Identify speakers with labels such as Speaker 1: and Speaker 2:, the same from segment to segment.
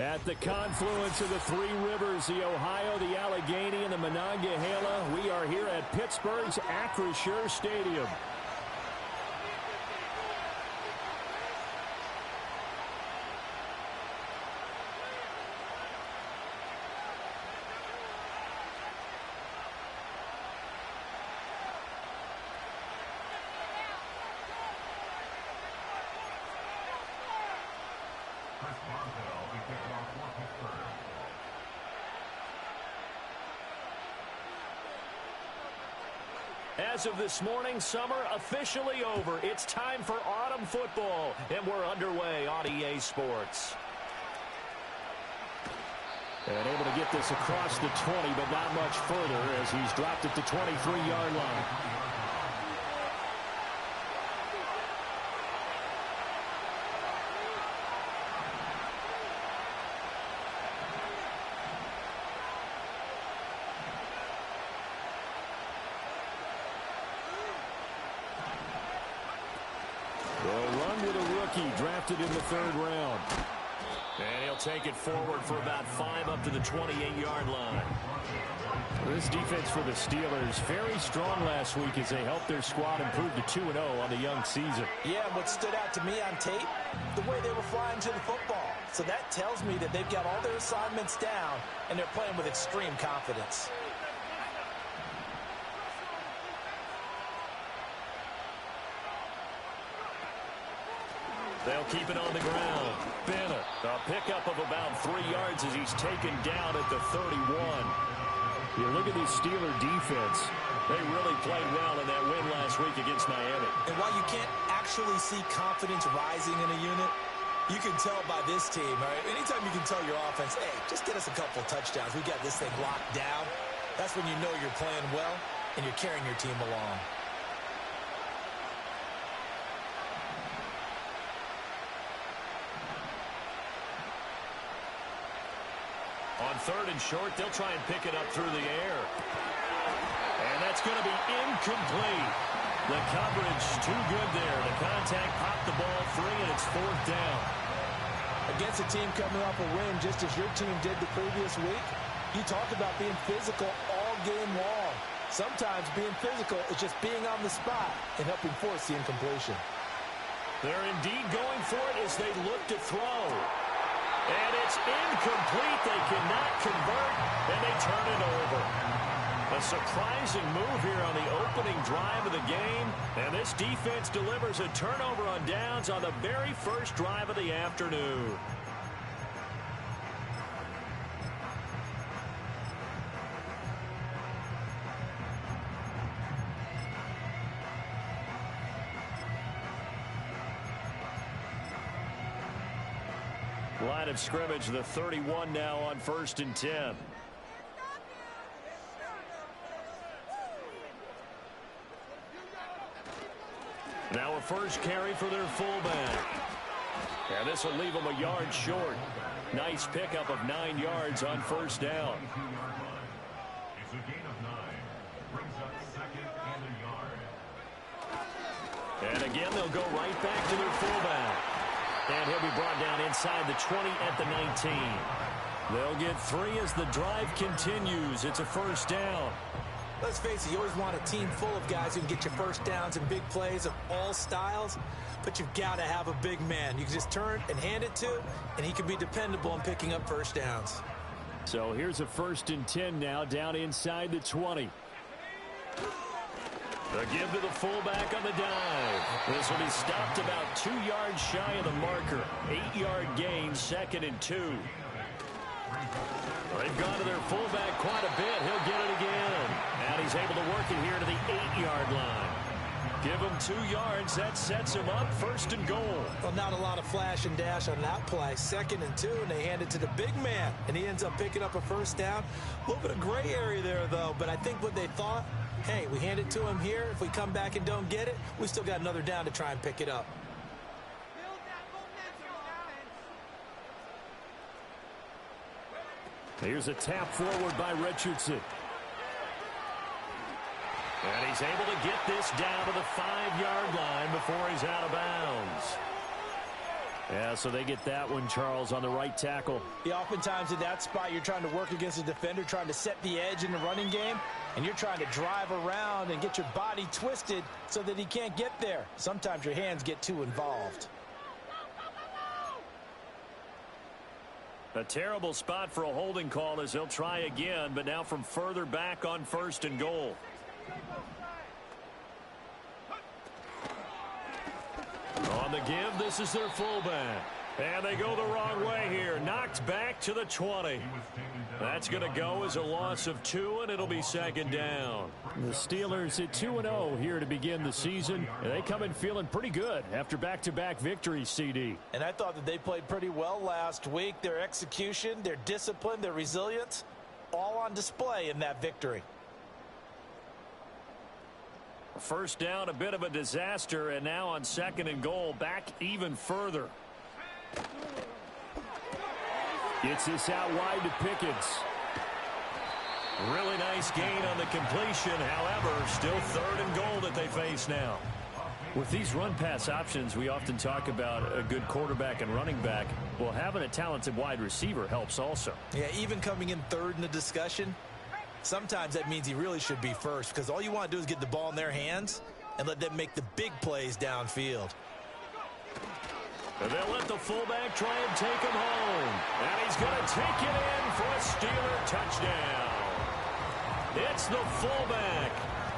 Speaker 1: At the confluence of the three rivers, the Ohio, the Allegheny, and the Monongahela, we are here at Pittsburgh's Acrisure Stadium. As of this morning, summer officially over. It's time for autumn football, and we're underway on EA Sports. And able to get this across the 20, but not much further as he's dropped at the 23-yard line. Drafted in the third round. And he'll take it forward for about 5 up to the 28-yard line. This defense for the Steelers, very strong last week as they helped their squad improve to 2-0 on the young season.
Speaker 2: Yeah, what stood out to me on tape, the way they were flying to the football. So that tells me that they've got all their assignments down, and they're playing with extreme confidence.
Speaker 1: They'll keep it on the ground. Bennett, a pickup of about 3 yards as he's taken down at the 31. You look at this Steeler defense. They really played well in that win last week against Miami.
Speaker 2: And while you can't actually see confidence rising in a unit, you can tell by this team. All right? Anytime you can tell your offense, hey, just get us a couple touchdowns. We got this thing locked down. That's when you know you're playing well and you're carrying your team along.
Speaker 1: On third and short, they'll try and pick it up through the air. And that's going to be incomplete. The coverage too good there. The contact popped the ball free, and it's fourth down.
Speaker 2: Against a team coming off a win just as your team did the previous week, you talked about being physical all game long. Sometimes being physical is just being on the spot and helping force the incompletion.
Speaker 1: They're indeed going for it as they look to throw. And it's incomplete. They cannot convert, and they turn it over. A surprising move here on the opening drive of the game, and this defense delivers a turnover on downs on the very first drive of the afternoon. Line of scrimmage, the 31 now on 1st and 10. Now a first carry for their fullback. And this will leave them a yard short. Nice pickup of 9 yards on first down.
Speaker 3: It's a gain of 9. Brings up 2nd and a yard.
Speaker 1: And again, they'll go right back to their fullback. And he'll be brought down inside the 20 at the 19. They'll get 3 as the drive continues. It's a first down.
Speaker 2: Let's face it, you always want a team full of guys who can get you first downs and big plays of all styles, but you've got to have a big man. You can just turn and hand it to, and he can be dependable in picking up first downs.
Speaker 1: So here's a 1st and 10 now down inside the 20. The give to the fullback on the dive. This will be stopped about 2 yards shy of the marker. 8-yard gain, 2nd and 2. They've gone to their fullback quite a bit. He'll get it again. And he's able to work it here to the 8-yard line. Give him 2 yards. That sets him up 1st and goal.
Speaker 2: Well, not a lot of flash and dash on that play. 2nd and 2, and they hand it to the big man. And he ends up picking up a first down. A little bit of gray area there, though. But I think what they thought, hey, we hand it to him here. If we come back and don't get it, we still got another down to try and pick it up.
Speaker 1: Here's a tap forward by Richardson. And he's able to get this down to the 5-yard line before he's out of bounds. Yeah, so they get that one, Charles, on the right tackle.
Speaker 2: Yeah, oftentimes in that spot, you're trying to work against a defender, trying to set the edge in the running game, and you're trying to drive around and get your body twisted so that he can't get there. Sometimes your hands get too involved.
Speaker 1: A terrible spot for a holding call as they'll try again, but now from further back on 1st and goal. On the give, this is their fullback. And they go the wrong way here. Knocked back to the 20. That's going to go as a loss of 2, and it'll be 2nd down. The Steelers at 2-0 here to begin the season. And they come in feeling pretty good after back-to-back victories, CD.
Speaker 2: And I thought that they played pretty well last week. Their execution, their discipline, their resilience, all on display in that victory.
Speaker 1: First down, a bit of a disaster, and now on 2nd and goal, back even further. Gets this out wide to Pickens. Really nice gain on the completion. However, still 3rd and goal that they face now. With these run-pass options, we often talk about a good quarterback and running back. Well, having a talented wide receiver helps also.
Speaker 2: Yeah, even coming in 3rd in the discussion, sometimes that means he really should be first, because all you want to do is get the ball in their hands and let them make the big plays downfield.
Speaker 1: And they'll let the fullback try and take him home. And he's going to take it in for a Steeler touchdown. It's the fullback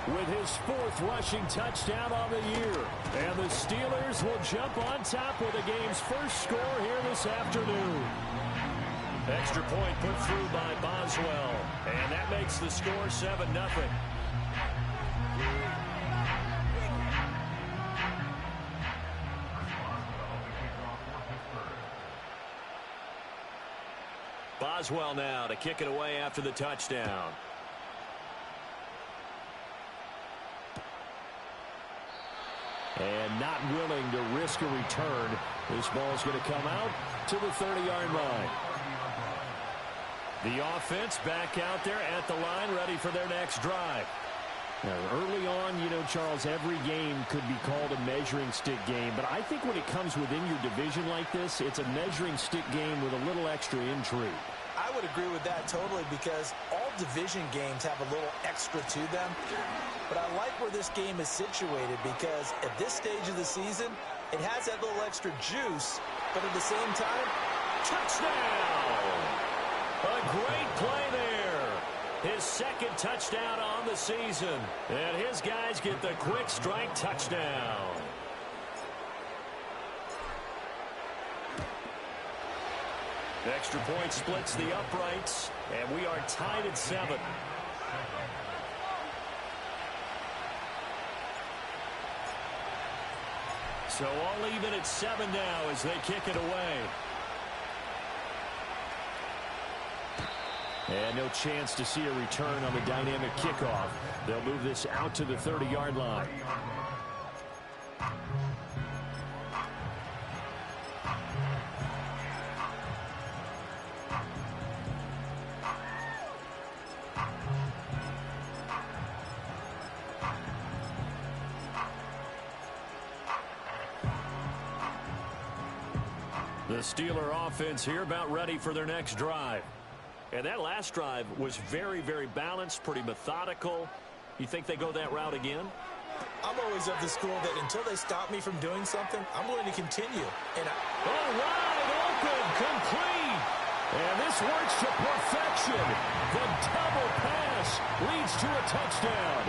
Speaker 1: with his 4th rushing touchdown on the year. And the Steelers will jump on top with the game's first score here this afternoon. Extra point put through by Boswell. And that makes the score 7-0. Boswell now to kick it away after the touchdown. And not willing to risk a return. This ball's going to come out to the 30-yard line. The offense back out there at the line, ready for their next drive. Now, early on, you know, Charles, every game could be called a measuring stick game. But I think when it comes within your division like this, it's a measuring stick game with a little extra intrigue.
Speaker 2: I would agree with that totally, because all division games have a little extra to them. But I like where this game is situated, because at this stage of the season, it has that little extra juice, but at the same time,
Speaker 1: touchdown! A great play there. His 2nd touchdown on the season. And his guys get the quick strike touchdown. Extra point splits the uprights, and we are tied at 7. So all even at 7 now as they kick it away. And no chance to see a return on the dynamic kickoff. They'll move this out to the 30-yard line. The Steeler offense here about ready for their next drive. And that last drive was very, very balanced, pretty methodical. You think they go that route again?
Speaker 2: I'm always of the school that until they stop me from doing something, I'm going to continue. And
Speaker 1: wide open, complete. And this works to perfection. The double pass leads to a touchdown.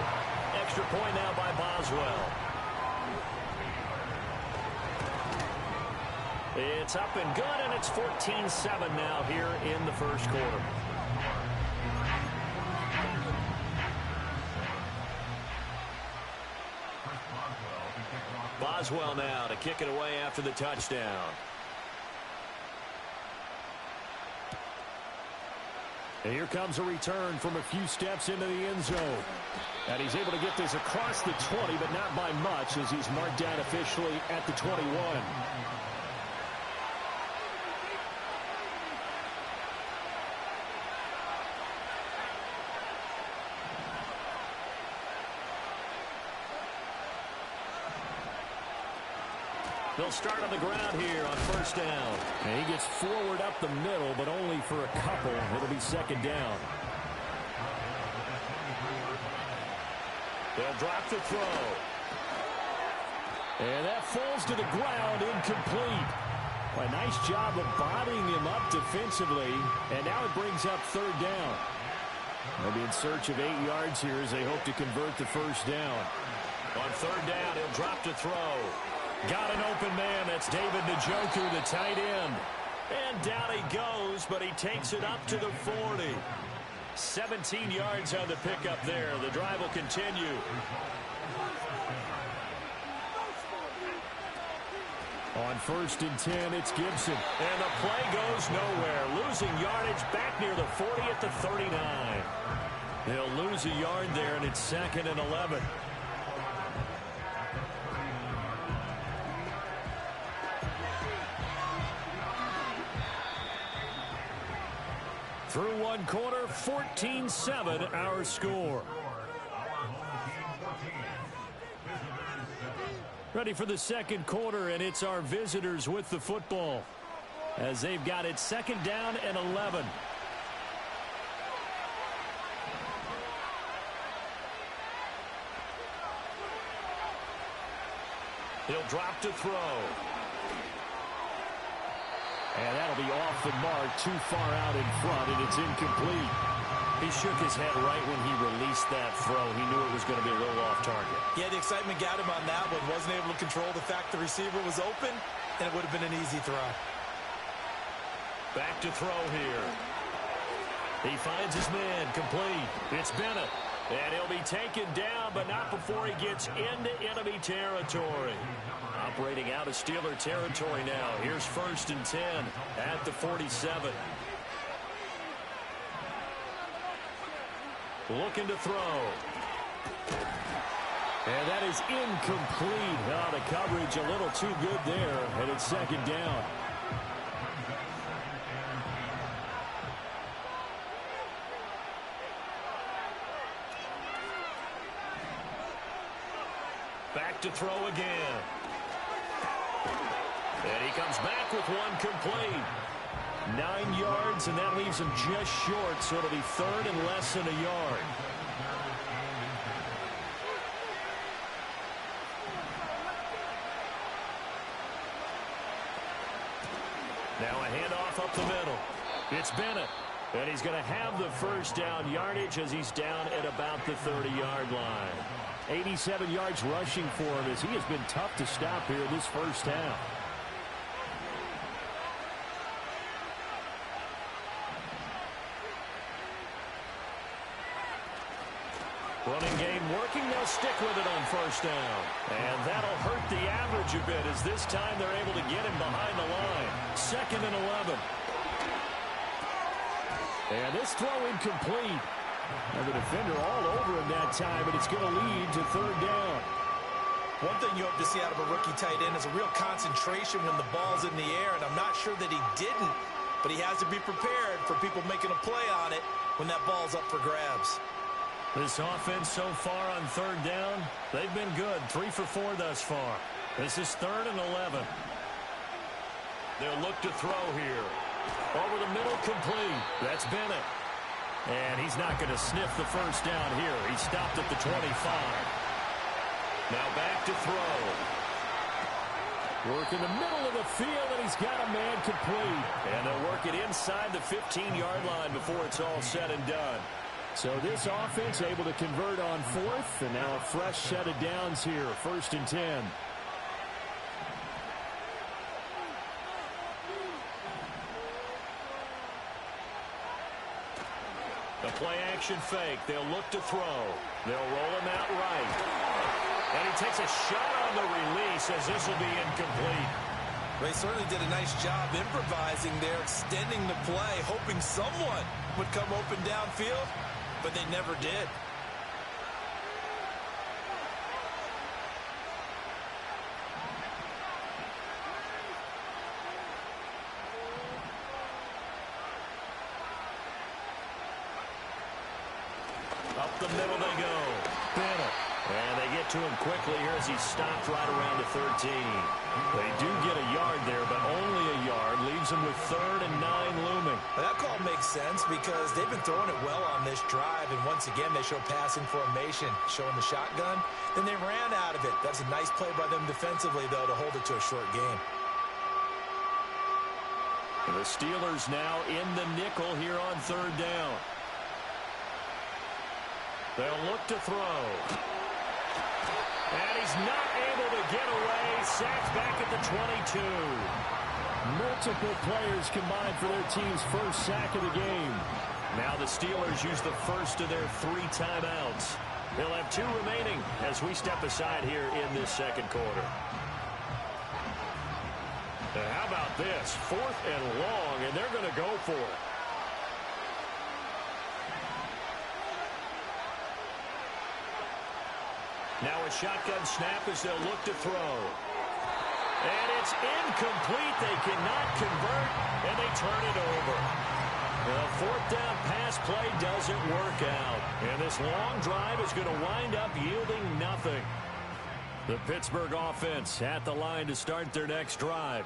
Speaker 1: Extra point now by Boswell. It's up and good, and it's 14-7 now here in the first quarter. Boswell now to kick it away after the touchdown. And here comes a return from a few steps into the end zone. And he's able to get this across the 20, but not by much, as he's marked down officially at the 21. They'll start on the ground here on first down. And he gets forward up the middle, but only for a couple. It'll be second down. They'll drop the throw. And that falls to the ground, incomplete. A nice job of bodying him up defensively. And now it brings up third down. They'll be in search of 8 yards here as they hope to convert the first down. On third down, he'll drop to throw. Got an open man. That's David Njoku, the tight end. And down he goes, but he takes it up to the 40. 17 yards on the pickup there. The drive will continue. On first and 10, it's Gibson. And the play goes nowhere. Losing yardage back near the 40 at the 39. They'll lose a yard there, and it's second and 11. Through one quarter, 14-7 our score. Ready for the second quarter, and it's our visitors with the football as they've got it second down and 11. He'll drop to throw. And that'll be off the mark, too far out in front, and it's incomplete. He shook his head right when he released that throw. He knew it was going to be a little off target.
Speaker 2: Yeah, the excitement got him on that one. Wasn't able to control the fact the receiver was open, and it would have been an easy throw.
Speaker 1: Back to throw here. He finds his man, complete. It's Bennett. And he'll be taken down, but not before he gets into enemy territory. Operating out of Steeler territory now. Here's first and 10 at the 47. Looking to throw. And that is incomplete. Oh, the coverage a little too good there, and it's second down. Back to throw again. And he comes back with one complete. 9 yards, and that leaves him just short, so it'll be third and less than a yard. Now a handoff up the middle. It's Bennett. And he's going to have the first down yardage as he's down at about the 30-yard line. 87 yards rushing for him as he has been tough to stop here this first half. Running game working. They'll stick with it on first down. And that'll hurt the average a bit as this time they're able to get him behind the line. Second and 11. And this throw incomplete. And the defender all over him that time, but it's going to lead to third down.
Speaker 2: One thing you hope to see out of a rookie tight end is a real concentration when the ball's in the air, and I'm not sure that he didn't, but he has to be prepared for people making a play on it when that ball's up for grabs.
Speaker 1: This offense so far on third down, they've been good. 3 for 4 thus far. This is third and 11. They'll look to throw here. Over the middle, complete. That's Bennett. And he's not going to sniff the first down here. He stopped at the 25. Now back to throw. Work in the middle of the field, and he's got a man complete. And they'll work it inside the 15-yard line before it's all said and done. So this offense able to convert on fourth, and now a fresh set of downs here, first and 10. The play-action fake. They'll look to throw. They'll roll him out right. And he takes a shot on the release as this will be incomplete.
Speaker 2: They certainly did a nice job improvising there, extending the play, hoping someone would come open downfield, but they never did.
Speaker 1: Up the middle they go. Bennett. And they get to him quickly here as he stopped right around the 13. They do get a yard there, but only a yard. Leaves them with 3rd and 9 looming.
Speaker 2: Well, that call makes sense because they've been throwing it well on this drive, and once again they show passing formation, showing the shotgun. Then they ran out of it. That's a nice play by them defensively, though, to hold it to a short game.
Speaker 1: The Steelers now in the nickel here on 3rd down. They'll look to throw. And he's not able to get away. Sacked back at the 22.
Speaker 4: Multiple players combined for their team's first sack of the game.
Speaker 1: Now the Steelers use the first of their 3 timeouts. They'll have 2 remaining as we step aside here in this second quarter. Now how about this? 4th and long, and they're going to go for it. Now a shotgun snap as they'll look to throw. And it's incomplete. They cannot convert, and they turn it over. The 4th down pass play doesn't work out. And this long drive is going to wind up yielding nothing. The Pittsburgh offense at the line to start their next drive.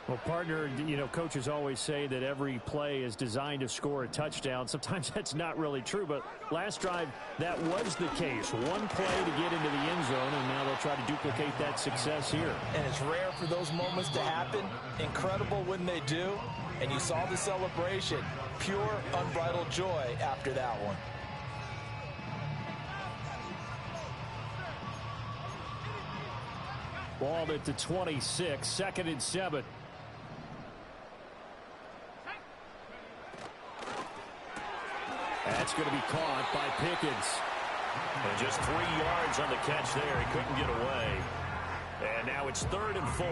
Speaker 4: Well, partner, you know, coaches always say that every play is designed to score a touchdown. Sometimes that's not really true, but last drive, that was the case. One play to get into the end zone, and now they'll try to duplicate that success here.
Speaker 2: And it's rare for those moments to happen. Incredible when they do. And you saw the celebration. Pure, unbridled joy after that one.
Speaker 4: Ball at the 26, 2nd and 7. That's going to be caught by Pickens.
Speaker 1: And just 3 yards on the catch there. He couldn't get away. And now it's 3rd and 4.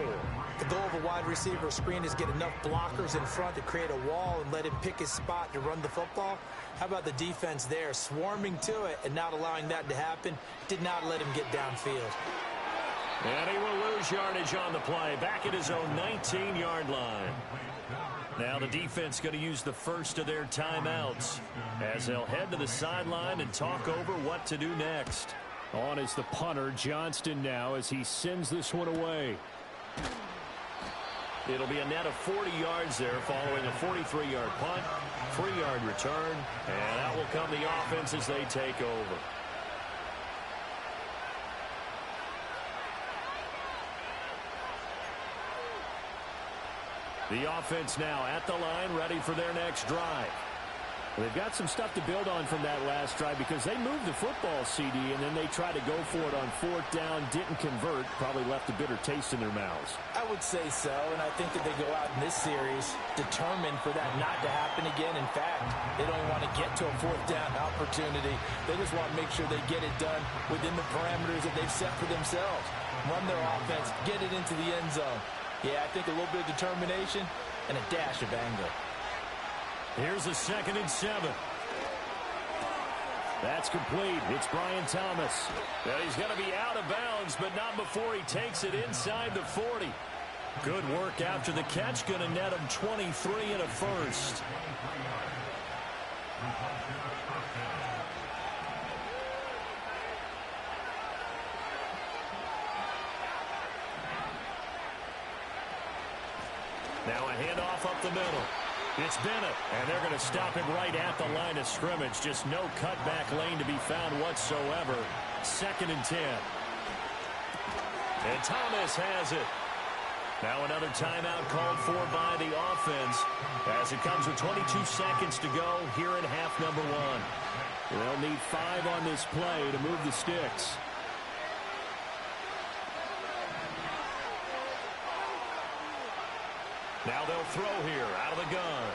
Speaker 2: The goal of a wide receiver screen is get enough blockers in front to create a wall and let him pick his spot to run the football. How about the defense there, swarming to it and not allowing that to happen? Did not let him get downfield.
Speaker 1: And he will lose yardage on the play. Back at his own 19-yard line. Now the defense going to use the first of their timeouts as they'll head to the sideline and talk over what to do next.
Speaker 4: On is the punter, Johnston, now as he sends this one away.
Speaker 1: It'll be a net of 40 yards there following a 43-yard punt, 3-yard return, and out will come the offense as they take over. The offense now at the line, ready for their next drive.
Speaker 4: Well, they've got some stuff to build on from that last drive because they moved the football, CD, and then they tried to go for it on 4th down, didn't convert, probably left a bitter taste in their mouths.
Speaker 2: I would say so, and I think that they go out in this series determined for that not to happen again. In fact, they don't want to get to a 4th down opportunity. They just want to make sure they get it done within the parameters that they've set for themselves. Run their offense, get it into the end zone. Yeah, I think a little bit of determination and a dash of anger.
Speaker 1: Here's a 2nd and 7.
Speaker 4: That's complete. It's Brian Thomas.
Speaker 1: Well, he's going to be out of bounds, but not before he takes it inside the 40. Good work after the catch. Going to net him 23 and a first. Now a handoff up the middle. It's Bennett, and they're going to stop him right at the line of scrimmage. Just no cutback lane to be found whatsoever. 2nd and 10. And Thomas has it. Now another timeout called for by the offense as it comes with 22 seconds to go here in half number 1.
Speaker 4: They'll need 5 on this play to move the sticks.
Speaker 1: Now they'll throw here out of the gun.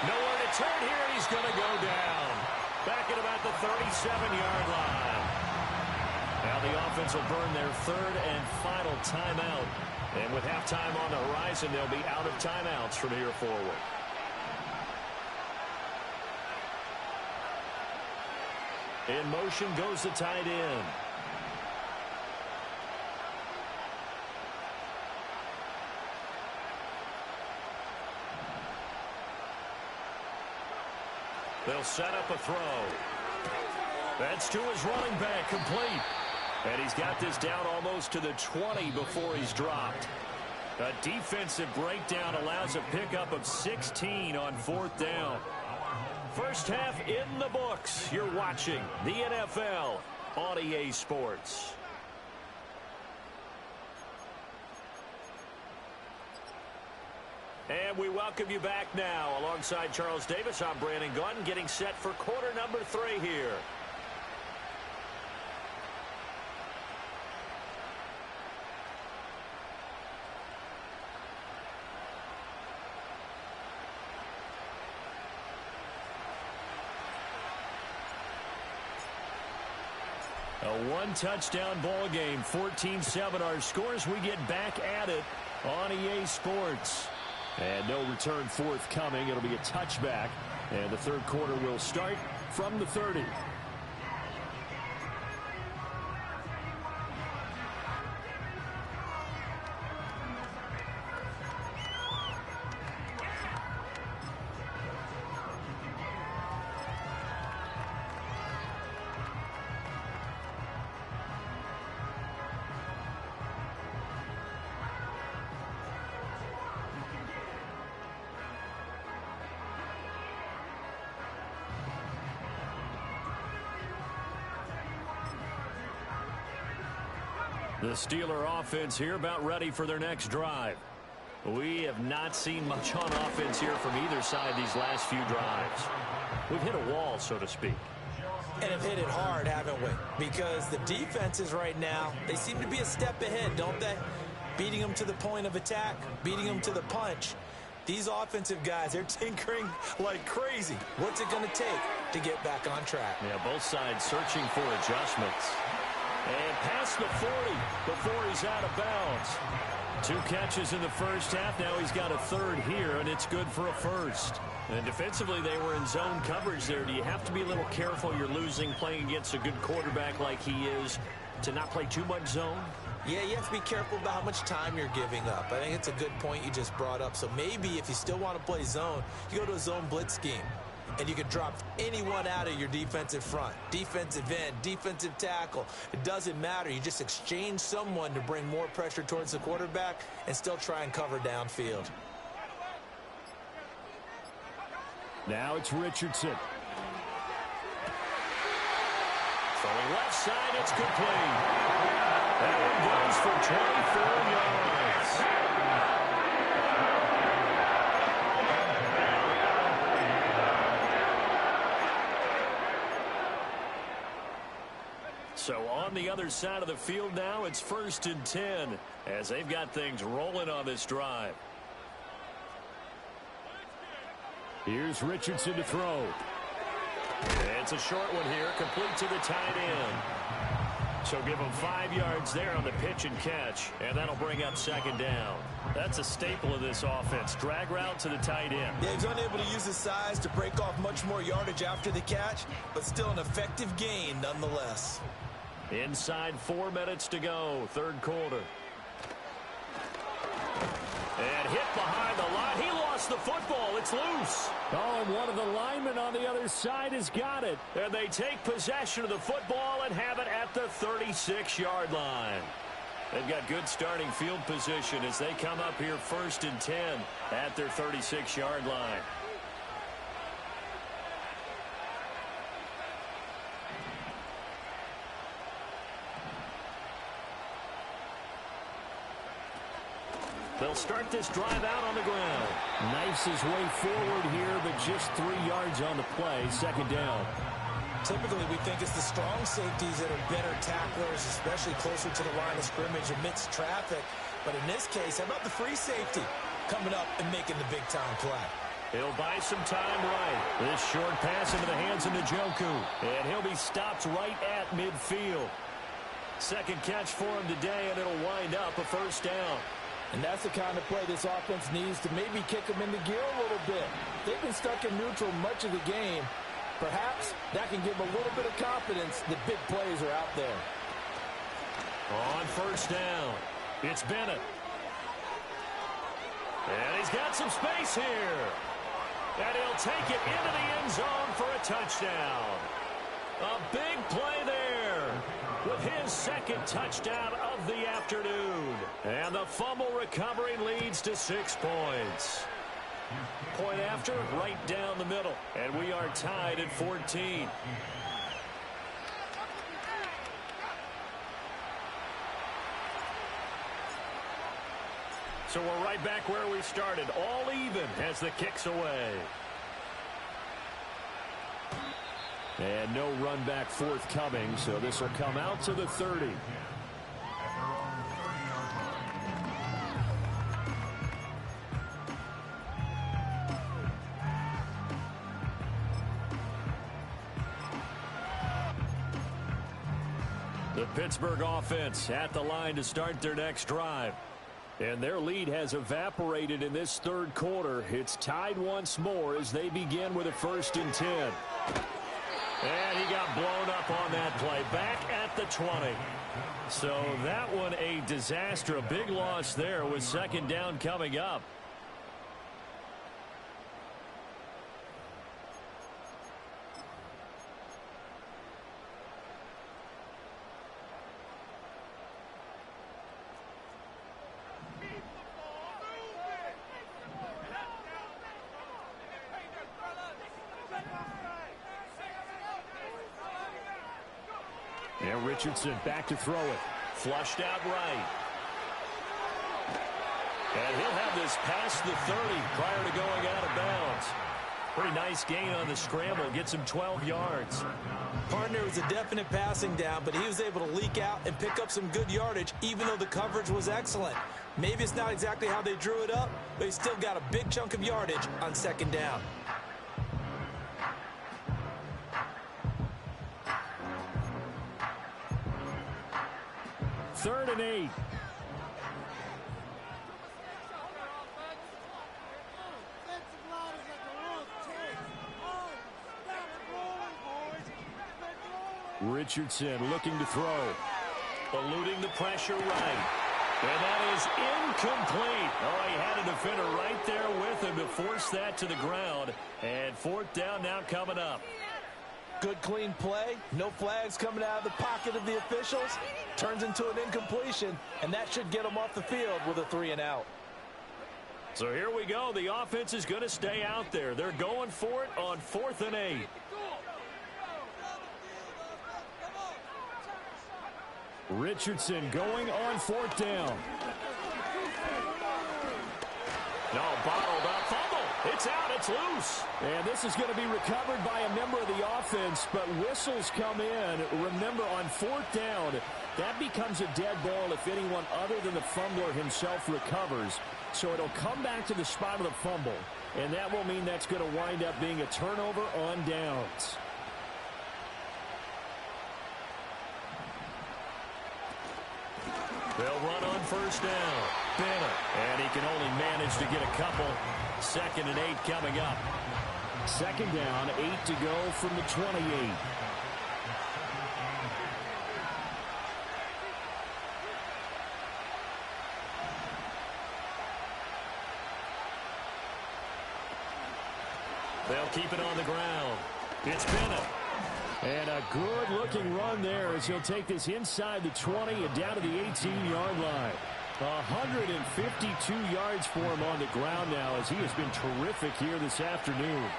Speaker 1: Nowhere to turn here, and he's going to go down. Back at about the 37-yard line. Now the offense will burn their 3rd and final timeout. And with halftime on the horizon, they'll be out of timeouts from here forward. In motion goes the tight end. They'll set up a throw. That's to his running back, complete. And he's got this down almost to the 20 before he's dropped. A defensive breakdown allows a pickup of 16 on 4th down. First half in the books. You're watching the NFL on EA Sports. And we welcome you back now. Alongside Charles Davis, I'm Brandon Gunn, getting set for quarter number 3 here. A one-touchdown ball game, 14-7 our scores. We get back at it on EA Sports. And no return forthcoming. It'll be a touchback. And the third quarter will start from the 30. The Steeler offense here about ready for their next drive. We have not seen much on offense here from either side these last few drives. We've hit a wall, so to speak.
Speaker 2: And have hit it hard, haven't we? Because the defenses right now, they seem to be a step ahead, don't they? Beating them to the point of attack, beating them to the punch. These offensive guys, they're tinkering like crazy. What's it going to take to get back on track?
Speaker 1: Yeah, both sides searching for adjustments. And past the 40 before he's out of bounds. 2 catches in the first half. Now he's got a third here, and it's good for a first. And defensively, they were in zone coverage there. Do you have to be a little careful you're losing playing against a good quarterback like he is to not play too much zone?
Speaker 2: Yeah, you have to be careful about how much time you're giving up. I think it's a good point you just brought up. So maybe if you still want to play zone, you go to a zone blitz scheme. And you can drop anyone out of your defensive front. Defensive end, defensive tackle. It doesn't matter. You just exchange someone to bring more pressure towards the quarterback and still try and cover downfield.
Speaker 4: Now it's Richardson.
Speaker 1: Throwing left side, it's complete. That one goes for 24 yards. So on the other side of the field now, it's 1st and 10 as they've got things rolling on this drive.
Speaker 4: Here's Richardson to throw.
Speaker 1: It's a short one here, complete to the tight end. So give him 5 yards there on the pitch and catch, and that'll bring up 2nd down. That's a staple of this offense. Drag route to the tight end.
Speaker 2: Yeah, he's unable to use his size to break off much more yardage after the catch, but still an effective gain nonetheless.
Speaker 1: Inside 4 minutes to go, third quarter. And hit behind the line. He lost the football. It's loose.
Speaker 4: Oh, and one of the linemen on the other side has got it.
Speaker 1: And they take possession of the football and have it at the 36-yard line. They've got good starting field position as they come up here 1st and 10 at their 36-yard line. They'll start this drive out on the ground.
Speaker 4: Knifes his way forward here, but just 3 yards on the play. 2nd down.
Speaker 2: Typically, we think it's the strong safeties that are better tacklers, especially closer to the line of scrimmage amidst traffic. But in this case, how about the free safety coming up and making the big-time play?
Speaker 1: He'll buy some time right. This short pass into the hands of Njoku. And he'll be stopped right at midfield. 2nd catch for him today, and it'll wind up a 1st down.
Speaker 5: And that's the kind of play this offense needs to maybe kick them into gear a little bit. They've been stuck in neutral much of the game. Perhaps that can give them a little bit of confidence that big plays are out there.
Speaker 1: On 1st down, it's Bennett. And he's got some space here. And he'll take it into the end zone for a touchdown. A big play there with his second touchdown of the afternoon. And the fumble recovery leads to 6 points. Point after, right down the middle. And we are tied at 14. So we're right back where we started, all even as the kick's away. And no run back forthcoming, so this will come out to the 30. The Pittsburgh offense at the line to start their next drive. And their lead has evaporated in this third quarter. It's tied once more as they begin with a 1st and 10. And he got blown up on that play. Back at the 20. So that one a disaster. A big loss there with 2nd down coming up. And Richardson back to throw it. Flushed out right. And he'll have this past the 30 prior to going out of bounds. Pretty nice gain on the scramble. Gets him 12 yards.
Speaker 2: Partner was a definite passing down, but he was able to leak out and pick up some good yardage, even though the coverage was excellent. Maybe it's not exactly how they drew it up, but he still got a big chunk of yardage on 2nd down.
Speaker 4: Third and 8. Richardson looking to throw.
Speaker 1: Eluding the pressure right. And that is incomplete. Oh, he had a defender right there with him to force that to the ground. And 4th down now coming up.
Speaker 2: Good clean play. No flags coming out of the pocket of the officials. Turns into an incompletion, and that should get them off the field with a 3 and out.
Speaker 1: So here we go. The offense is going to stay out there. They're going for it on 4th and 8.
Speaker 4: Richardson going on 4th down.
Speaker 1: No, bottled up. Fumble. It's out. It's loose.
Speaker 4: And this is going to be recovered by a member of the offense, but whistles come in. Remember, on 4th down, that becomes a dead ball if anyone other than the fumbler himself recovers. So it'll come back to the spot of the fumble, and that will mean that's going to wind up being a turnover on downs.
Speaker 1: They'll run on 1st down. Bennett. And he can only manage to get a couple. 2nd and 8 coming up.
Speaker 4: 2nd down, 8 to go from the 28.
Speaker 1: They'll keep it on the ground. It's Bennett.
Speaker 4: And a good-looking run there as he'll take this inside the 20 and down to the 18-yard line. 152 yards for him on the ground now as he has been terrific here this afternoon.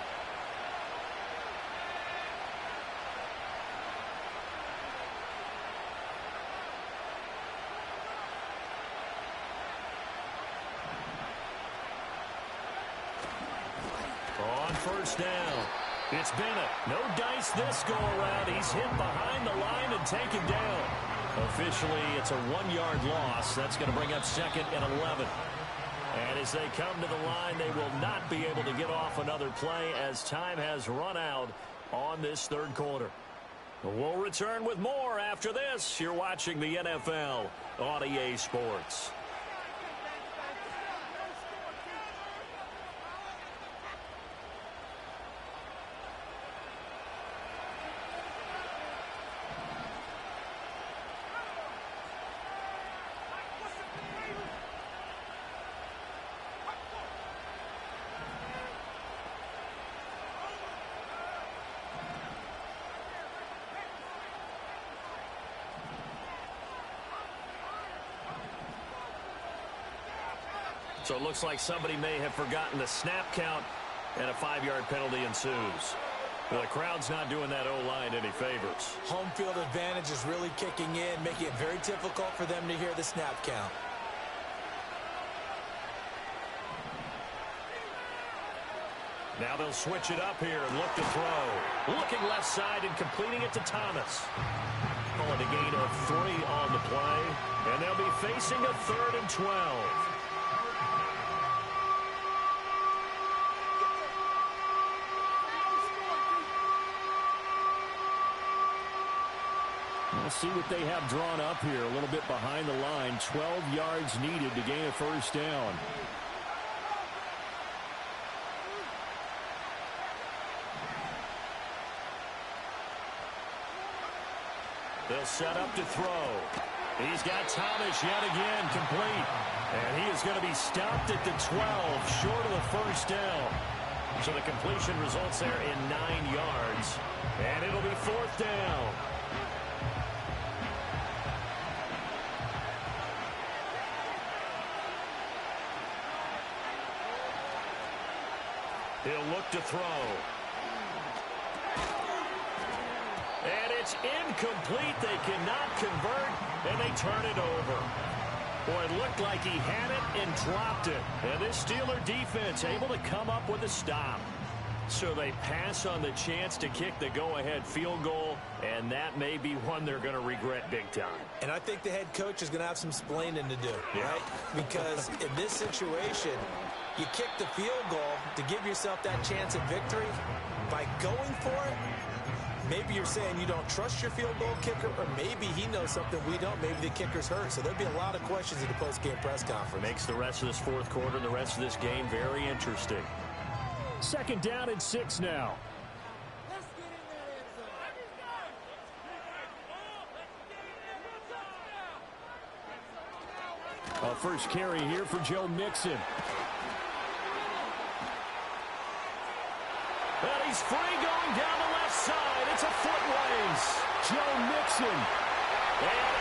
Speaker 1: On 1st down. It's Bennett. No dice this go-around. He's hit behind the line and taken down. Officially, it's a 1-yard loss. That's going to bring up 2nd and 11. And as they come to the line, they will not be able to get off another play as time has run out on this 3rd quarter. We'll return with more after this. You're watching the NFL on EA Sports. So it looks like somebody may have forgotten the snap count, and a 5-yard penalty ensues. Well, the crowd's not doing that O-line any favors.
Speaker 2: Home field advantage is really kicking in, making it very difficult for them to hear the snap count.
Speaker 1: Now they'll switch it up here and look to throw. Looking left side and completing it to Thomas. Calling a gain of 3 on the play. And they'll be facing a 3rd and 12.
Speaker 4: We'll see what they have drawn up here. A little bit behind the line. 12 yards needed to gain a first down.
Speaker 1: They'll set up to throw. He's got Thomas yet again complete. And he is going to be stopped at the 12, short of the first down. So the completion results there in 9 yards. And it'll be 4th down. He'll look to throw. And it's incomplete. They cannot convert, and they turn it over. Boy, it looked like he had it and dropped it. And this Steeler defense able to come up with a stop. So they pass on the chance to kick the go-ahead field goal, and that may be one they're going to regret big time.
Speaker 2: And I think the head coach is going to have some splaining to do, right? Because in this situation, you kick the field goal to give yourself that chance at victory. By going for it, maybe you're saying you don't trust your field goal kicker, or maybe he knows something we don't. Maybe the kicker's hurt. So there'll be a lot of questions in the post-game press conference.
Speaker 1: Makes the rest of this 4th quarter and the rest of this game very interesting.
Speaker 4: 2nd down and 6 now. A first carry here for Joe Mixon.
Speaker 1: And he's free going down the left side. It's a foot race.
Speaker 4: Joe Mixon.
Speaker 1: And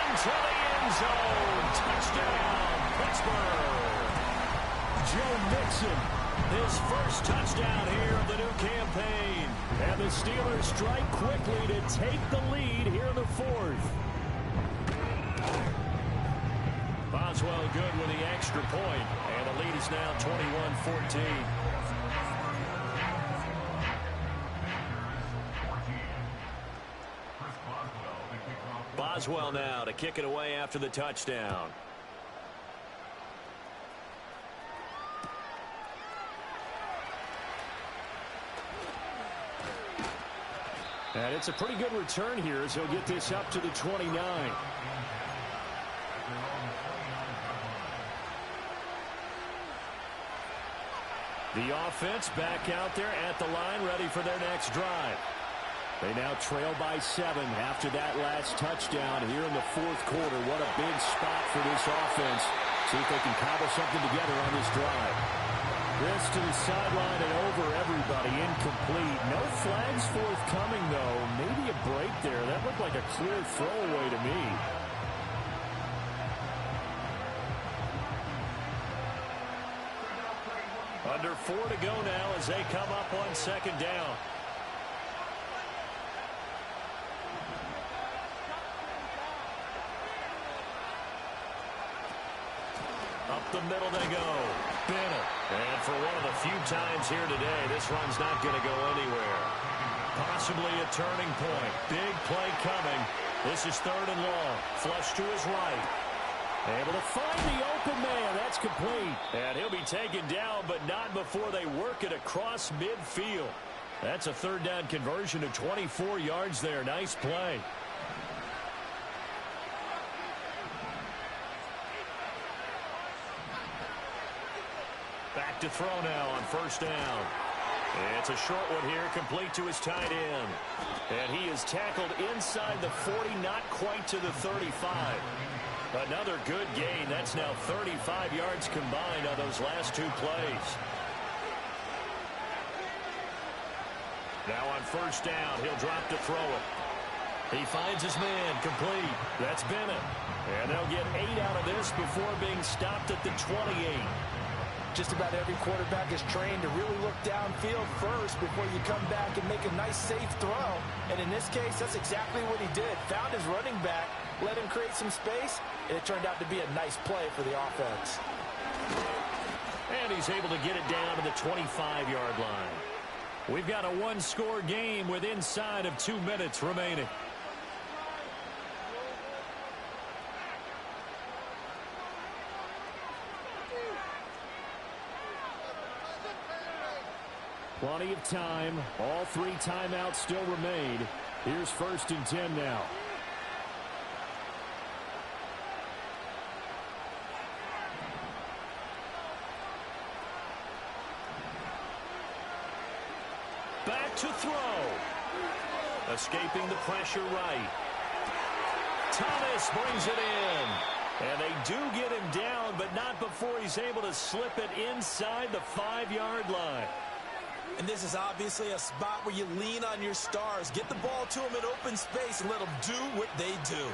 Speaker 1: into the end zone. Touchdown, Pittsburgh.
Speaker 4: Joe Mixon.
Speaker 1: His first touchdown here of the new campaign.
Speaker 4: And the Steelers strike quickly to take the lead here in the 4th.
Speaker 1: Boswell good with the extra point. And the lead is now 21-14. Boswell now to kick it away after the touchdown.
Speaker 4: And it's a pretty good return here as he'll get this up to the 29. The offense back out there at the line, ready for their next drive. They now trail by 7 after that last touchdown here in the 4th quarter. What a big spot for this offense. See if they can cobble something together on this drive. This to the sideline and over everybody. Incomplete. No flags forthcoming, though. Maybe a break there. That looked like a clear throwaway to me.
Speaker 1: Under 4 to go now as they come up on 2nd down. Up the middle they go. Bennett. And for one of the few times here today, this run's not going to go anywhere. Possibly a turning point. Big play coming. This is 3rd and long. Flush to his right.
Speaker 4: Able to find the open man. That's complete.
Speaker 1: And he'll be taken down, but not before they work it across midfield. That's a 3rd down conversion of 24 yards there. Nice play. Back to throw now on 1st down. It's a short one here, complete to his tight end. And he is tackled inside the 40, not quite to the 35. Another good gain. That's now 35 yards combined on those last 2 plays. Now on 1st down, he'll drop to throw it. He finds his man complete. That's Bennett. And they'll get 8 out of this before being stopped at the 28.
Speaker 2: Just about every quarterback is trained to really look downfield first before you come back and make a nice, safe throw. And in this case, that's exactly what he did. Found his running back, let him create some space, and it turned out to be a nice play for the offense.
Speaker 1: And he's able to get it down to the 25-yard line. We've got a one-score game with inside of 2 minutes remaining.
Speaker 4: Plenty of time. All 3 timeouts still remain. Here's 1st and 10 now.
Speaker 1: Back to throw. Escaping the pressure right. Thomas brings it in. And they do get him down, but not before he's able to slip it inside the 5-yard line.
Speaker 2: And this is obviously a spot where you lean on your stars. Get the ball to them in open space and let them do what they do.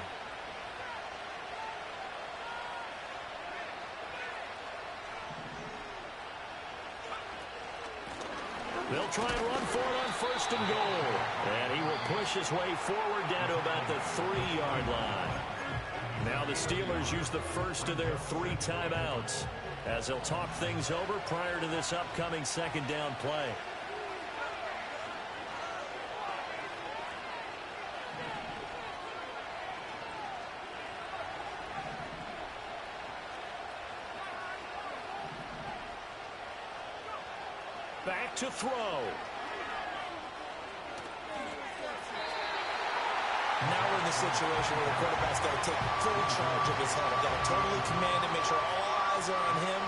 Speaker 1: They'll try and run for it on 1st and goal. And he will push his way forward down to about the 3-yard line. Now the Steelers use the first of their 3 timeouts as they'll talk things over prior to this upcoming 2nd down play. Back to throw.
Speaker 2: Now we're in the situation where the quarterback's got to take full charge of his huddle. Got to totally command it, make sure all eyes are on him.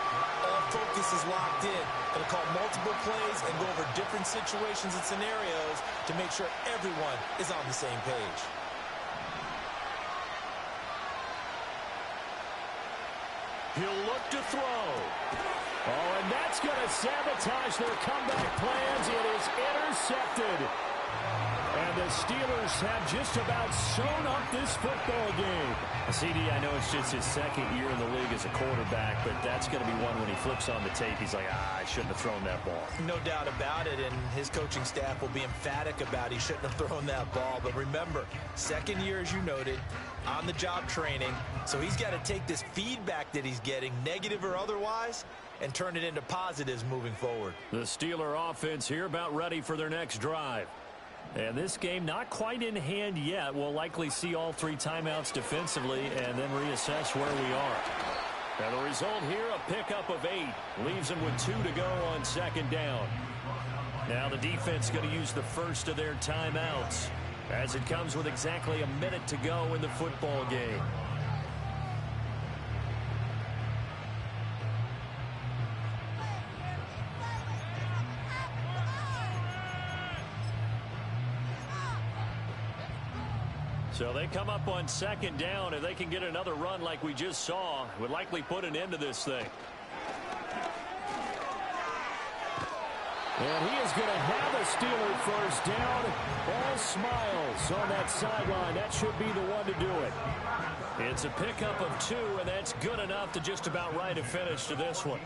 Speaker 2: All focus is locked in. Going to call multiple plays and go over different situations and scenarios to make sure everyone is on the same page.
Speaker 1: He'll look to throw.
Speaker 4: Oh, and that's going to sabotage their comeback plans. It is intercepted. And the Steelers have just about sewn up this football game.
Speaker 1: CD, I know it's just his 2nd year in the league as a quarterback, but that's going to be one when he flips on the tape. He's like, I shouldn't have thrown that ball.
Speaker 2: No doubt about it, and his coaching staff will be emphatic about he shouldn't have thrown that ball. But remember, 2nd year, as you noted, on-the-job training. So he's got to take this feedback that he's getting, negative or otherwise, and turn it into positives moving forward.
Speaker 1: The Steeler offense here about ready for their next drive. And this game not quite in hand yet. We'll likely see all 3 timeouts defensively and then reassess where we are. And the result here, a pickup of 8. Leaves them with 2 to go on 2nd down. Now the defense going to use the first of their timeouts as it comes with exactly a minute to go in the football game. So they come up on 2nd down. If they can get another run like we just saw, would likely put an end to this thing.
Speaker 4: And he is going to have a Steeler first down. All smiles on that sideline. That should be the one to do it.
Speaker 1: It's a pickup of 2, and that's good enough to just about write a finish to this one.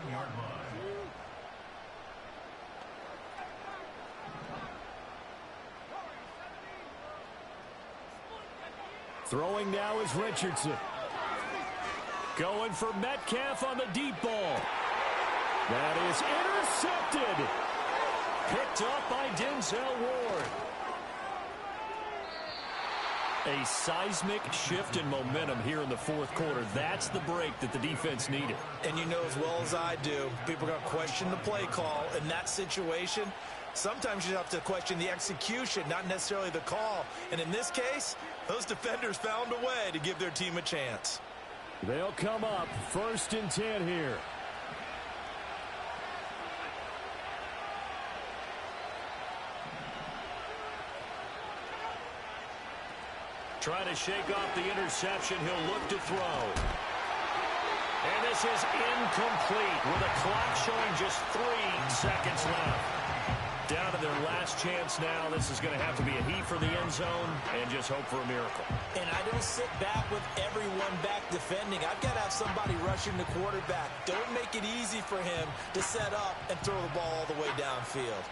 Speaker 4: Throwing now is Richardson.
Speaker 1: Going for Metcalf on the deep ball.
Speaker 4: That is intercepted.
Speaker 1: Picked up by Denzel Ward. A seismic shift in momentum here in the 4th quarter. That's the break that the defense needed.
Speaker 2: And you know as well as I do, people are going to question the play call in that situation. Sometimes you have to question the execution, not necessarily the call. And in this case, those defenders found a way to give their team a chance.
Speaker 4: They'll come up 1st and 10 here.
Speaker 1: Trying to shake off the interception. He'll look to throw. And this is incomplete with a clock showing just 3 seconds left. Down to their last chance now. This is going to have to be a heat for the end zone and just hope for a miracle.
Speaker 2: And I don't sit back with everyone back defending. I've got to have somebody rushing the quarterback. Don't make it easy for him to set up and throw the ball all the way downfield.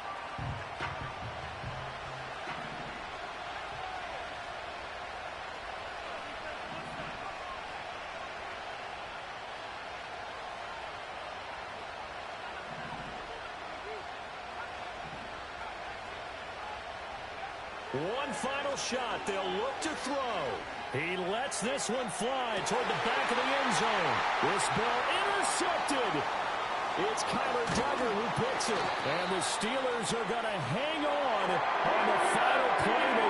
Speaker 1: One final shot. They'll look to throw. He lets this one fly toward the back of the end zone. This ball intercepted. It's Kyler Duggar who picks it. And the Steelers are going to hang on the final play. They